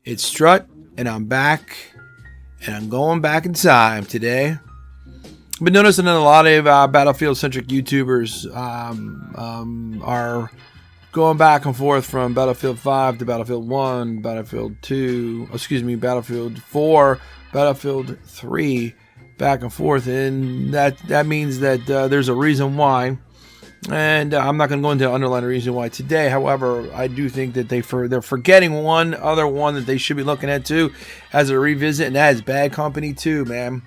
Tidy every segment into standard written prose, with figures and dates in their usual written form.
It's Strut, and I'm back, and I'm going back in time today. I've been noticing that a lot of Battlefield-centric YouTubers are going back and forth from Battlefield 5 to Battlefield 1, Battlefield 4, Battlefield 3, back and forth, and that means that there's a reason why. And I'm not going to go into the underlying reason why today. However, I do think that they're forgetting one other one that they should be looking at too as a revisit, and that is Bad Company 2, man.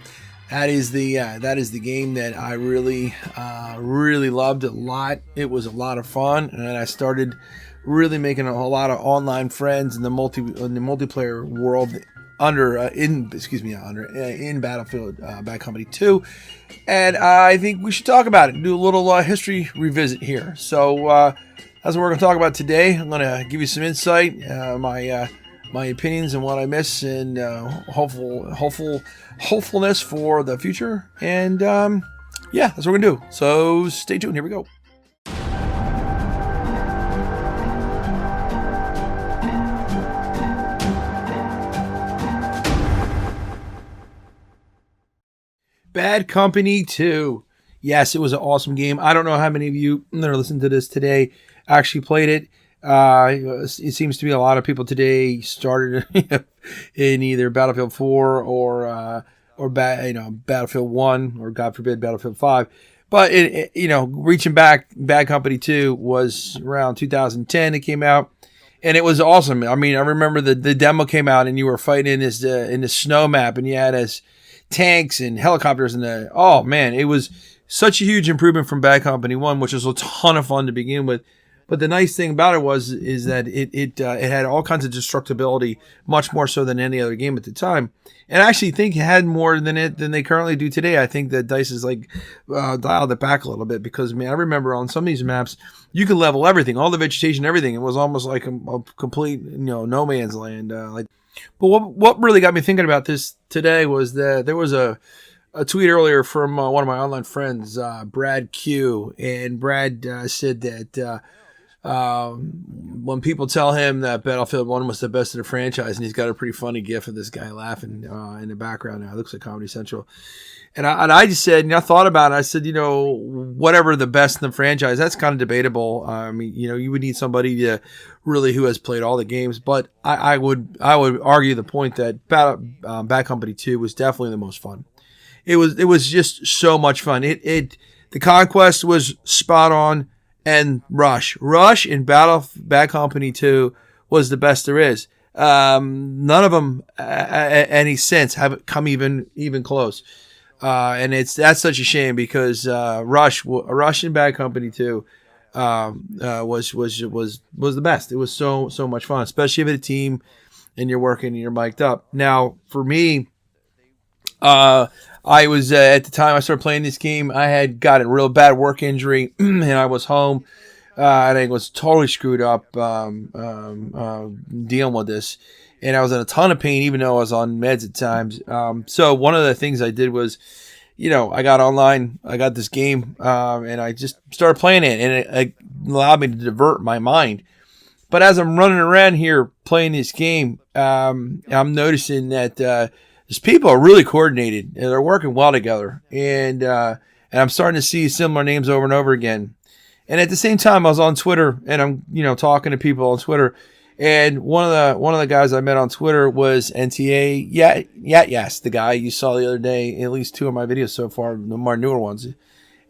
That is the game that I really loved a lot. It was a lot of fun, and I started really making a lot of online friends in the multiplayer world in Battlefield Bad Company 2, and I think we should talk about it. Do a little history revisit here. So that's what we're going to talk about today. I'm going to give you some insight, my opinions and what I miss, and hopefulness for the future. And that's what we're going to do. So stay tuned. Here we go. Bad Company 2. Yes, it was an awesome game. I don't know how many of you that are listening to this today actually played it. It seems to be a lot of people today started in either Battlefield 4 or Battlefield 1, or God forbid Battlefield 5. But reaching back, Bad Company 2 was around 2010. It came out, and it was awesome. I mean, I remember the demo came out, and you were fighting in this snow map, and you had tanks and helicopters, and it was such a huge improvement from Bad Company 1, which was a ton of fun to begin with. But the nice thing about it is that it had all kinds of destructibility, much more so than any other game at the time. And I actually think it had more than they currently do today. I think that DICE has dialed it back a little bit, because I remember on some of these maps you could level everything, all the vegetation, everything. It was almost like a complete no man's land. But what really got me thinking about this today was that there was a tweet earlier from one of my online friends, Brad Q, and Brad said that when people tell him that Battlefield 1 was the best of the franchise, and he's got a pretty funny gif of this guy laughing in the background now. It looks like Comedy Central. And I just said, I thought about it. I said, whatever the best in the franchise, that's kind of debatable. I mean, you would need somebody who has played all the games. But I would argue the point that Bad Company 2 was definitely the most fun. It was just so much fun. The conquest was spot on, and Rush in Bad Company 2 was the best there is. None of them any since have come even close. And that's such a shame, because Rush in Bad Company 2 was the best. It was so much fun, especially with a team and you're working and you're mic'd up. Now, for me, I was at the time I started playing this game, I had got a real bad work injury, and I was home, and I was totally screwed up dealing with this. And I was in a ton of pain, even though I was on meds at times. So one of the things I did was, I got online, I got this game, and I just started playing it, and it allowed me to divert my mind. But as I'm running around here playing this game, I'm noticing that these people are really coordinated, and they're working well together. And I'm starting to see similar names over and over again. And at the same time, I was on Twitter, and I'm talking to people on Twitter. And one of the guys I met on Twitter was NTA. Yes, the guy you saw the other day. At least two of my videos so far, the more newer ones.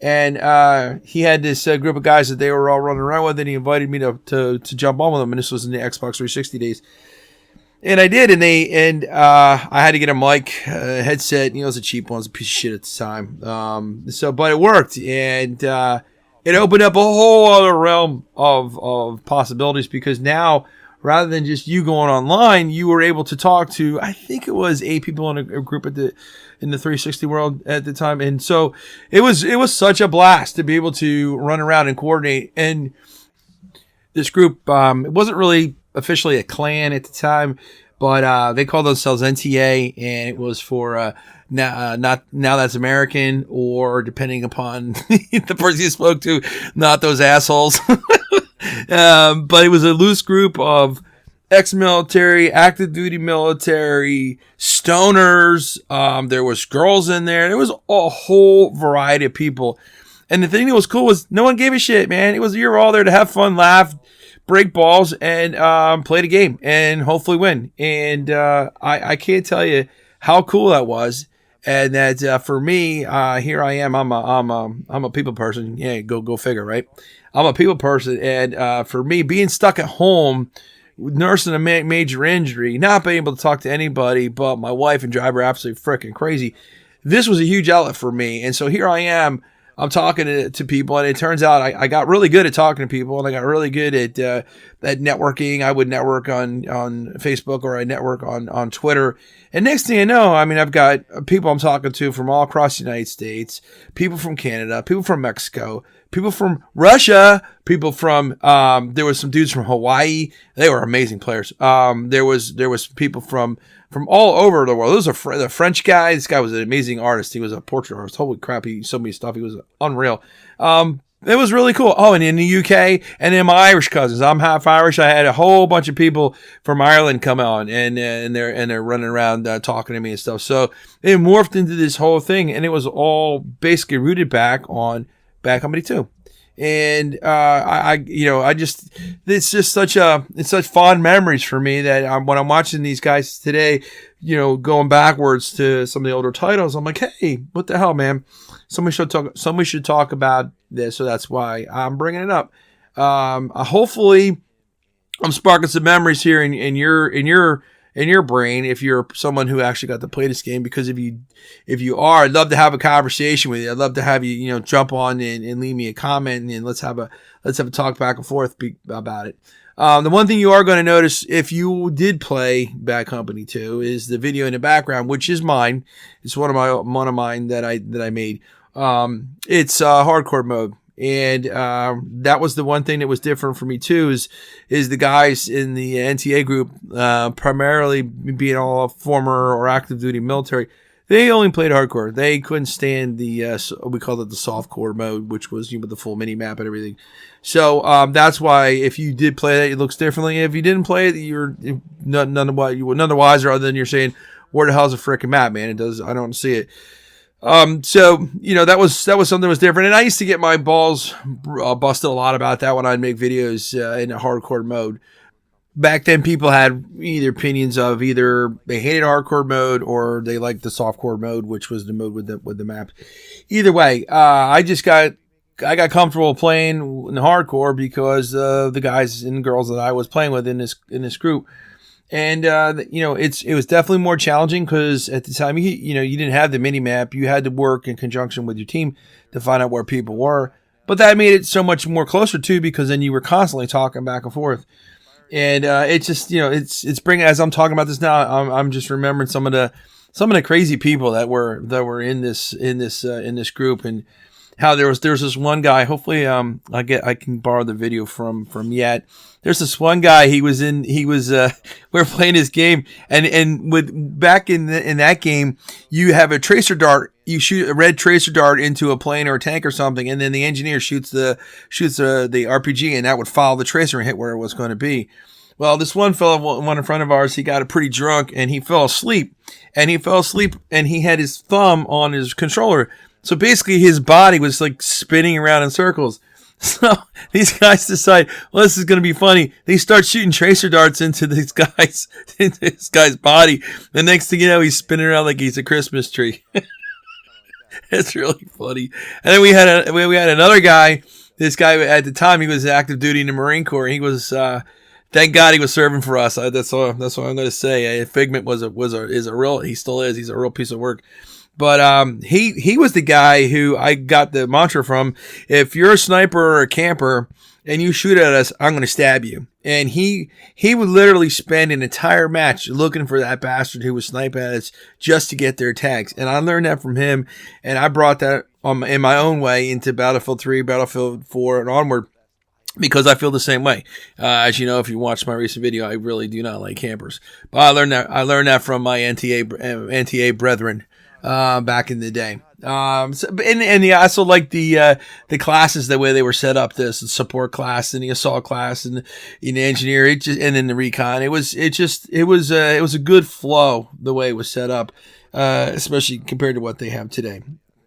And he had this group of guys that they were all running around with, and he invited me to jump on with them. And this was in the Xbox 360 days. And I did, and I had to get a mic, headset. It was a cheap one, it was a piece of shit at the time. But it worked, and it opened up a whole other realm of possibilities, because now, rather than just you going online, you were able to talk to, I think it was 8 people in a group in the 360 world at the time. And so it was such a blast to be able to run around and coordinate. And this group, it wasn't really officially a clan at the time, but they called themselves NTA, and it was for now that's American, or depending upon the person you spoke to, not those assholes. But it was a loose group of ex-military, active duty military, stoners. There was girls in there. There was a whole variety of people. And the thing that was cool was no one gave a shit, man. You were all there to have fun, laugh, break balls, and play the game, and hopefully win. And I can't tell you how cool that was. And that for me, here I am. I'm a people person. Yeah, go figure, right? I'm a people person, and for me, being stuck at home, nursing a major injury, not being able to talk to anybody but my wife and drive her absolutely freaking crazy. This was a huge outlet for me. And so here I am. I'm talking to people, and it turns out I got really good at talking to people, and I got really good at networking. I would network on Facebook, or I network on Twitter. And next thing I know, I mean, I've got people I'm talking to from all across the United States, people from Canada, people from Mexico, people from Russia, people from there was some dudes from Hawaii. They were amazing players. There was people from all over the world. There was the French guy. This guy was an amazing artist. He was a portrait artist. Holy crap, he so many stuff. He was unreal. It was really cool. Oh, and in the UK, and then my Irish cousins. I'm half Irish. I had a whole bunch of people from Ireland come on, and they're running around talking to me and stuff. So it morphed into this whole thing, and it was all basically rooted back on Bad Company 2. And it's just such fond memories for me that when I'm watching these guys today, going backwards to some of the older titles, I'm like, hey, what the hell, man? Somebody should talk about this. So that's why I'm bringing it up. Hopefully, I'm sparking some memories here in your brain, if you're someone who actually got to play this game. Because if you are, I'd love to have a conversation with you. I'd love to have you, jump on and leave me a comment, and let's have a talk back and forth about it. The one thing you are going to notice if you did play Bad Company 2 is the video in the background, which is mine. It's one of mine that I made. It's hardcore mode. And that was the one thing that was different for me too, is the guys in the NTA group, primarily being all former or active duty military, they only played hardcore. They couldn't stand the we called it the softcore mode, which was with the full mini map and everything. So that's why if you did play that, it looks differently. If you didn't play it, you're none the wiser, other than you're saying, where the hell's the freaking map, man? I don't see it. So that was something that was different, and I used to get my balls busted a lot about that when I'd make videos in a hardcore mode. Back then, people had either opinions of either they hated hardcore mode or they liked the softcore mode, which was the mode with the map. Either way, I got comfortable playing in hardcore because the guys and girls that I was playing with in this group. And, it was definitely more challenging because at the time, you didn't have the mini map. You had to work in conjunction with your team to find out where people were. But that made it so much more closer too, because then you were constantly talking back and forth. And, it's just, it's bringing, as I'm talking about this now, I'm just remembering some of the crazy people that were in this group, and how there was this one guy. Hopefully, I can borrow the video from Yet. There's this one guy. We were playing this game, and with back in that game, you have a tracer dart. You shoot a red tracer dart into a plane or a tank or something, and then the engineer shoots the RPG, and that would follow the tracer and hit where it was going to be. Well, this one fellow, one in front of ours, he got pretty drunk and he fell asleep, and he had his thumb on his controller. So basically his body was like spinning around in circles. So these guys decide, well, this is going to be funny. They start shooting tracer darts into this guy's body. The next thing you know, he's spinning around like he's a Christmas tree. It's really funny. And then we had another guy. This guy at the time, he was active duty in the Marine Corps. He was, thank God he was serving for us. That's what I'm going to say. Figment he still is. He's a real piece of work. But he was the guy who I got the mantra from. If you're a sniper or a camper and you shoot at us, I'm going to stab you. And he would literally spend an entire match looking for that bastard who was sniping at us just to get their tags. And I learned that from him, and I brought that in my own way into Battlefield 3, Battlefield 4, and onward, because I feel the same way. As you know, if you watch my recent video, I really do not like campers. But I learned that from my NTA brethren. back in the day. And I also like the classes, the way they were set up, this support class and the assault class and the engineer, and then the recon. It was a good flow the way it was set up, especially compared to what they have today.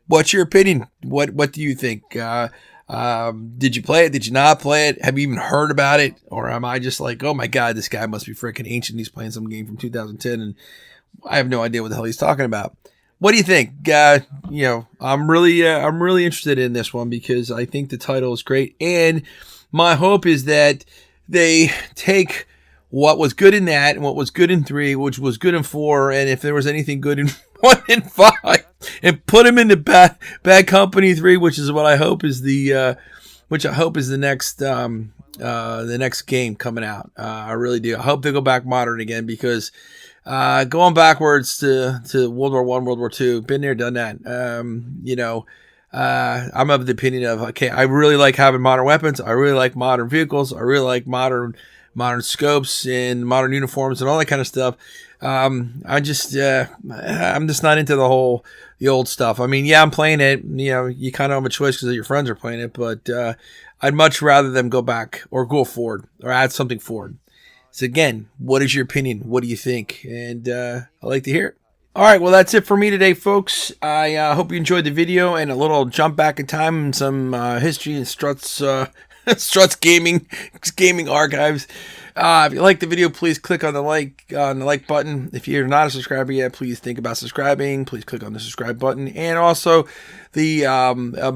What's your opinion? What do you think? Did you play it? Did you not play it? Have you even heard about it? Or am I just like, oh my God, this guy must be freaking ancient. He's playing some game from 2010 and I have no idea what the hell he's talking about. What do you think? I'm really interested in this one because I think the title is great. And my hope is that they take what was good in that and what was good in 3, which was good in 4. And if there was anything good in 1 and 5, and put him into Bad Company 3, which is what I hope is the next game coming out. I really do. I hope they go back modern again because going backwards to World War I, World War II, been there, done that. I'm of the opinion of, okay, I really like having modern weapons. I really like modern vehicles. I really like modern scopes and modern uniforms and all that kind of stuff. I'm just not into the old stuff. I mean, yeah, I'm playing it. You kind of have a choice because your friends are playing it, but I'd much rather them go back or go forward or add something forward. So again, what is your opinion? What do you think? And I'd like to hear it. All right, well, that's it for me today, folks. I hope you enjoyed the video and a little jump back in time and some history and Struts gaming archives. If you like the video, please click on the like button. If you're not a subscriber yet, please think about subscribing. Please click on the subscribe button and also the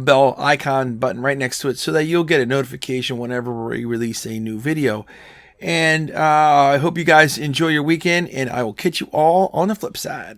bell icon button right next to it so that you'll get a notification whenever we release a new video. And I hope you guys enjoy your weekend, and I will catch you all on the flip side.